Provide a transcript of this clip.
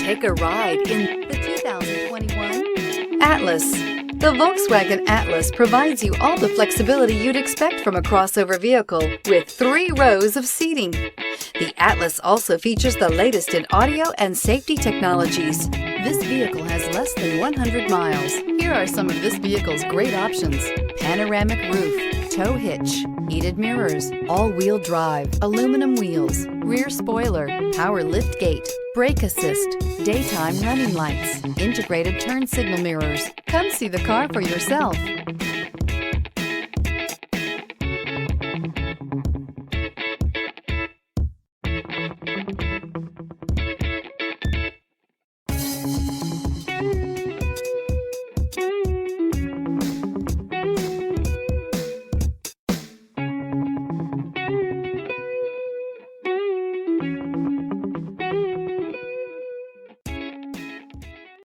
Take a ride in the 2021 Atlas. The Volkswagen Atlas provides you all the flexibility you'd expect from a crossover vehicle with 3 rows of seating. The Atlas also features the latest in audio and safety technologies. This vehicle has less than 100 miles. Here are some of this vehicle's great options: panoramic roof, tow hitch, heated mirrors, all-wheel drive, aluminum wheels, rear spoiler, power liftgate, brake assist, daytime running lights, integrated turn signal mirrors. Come see the car for yourself.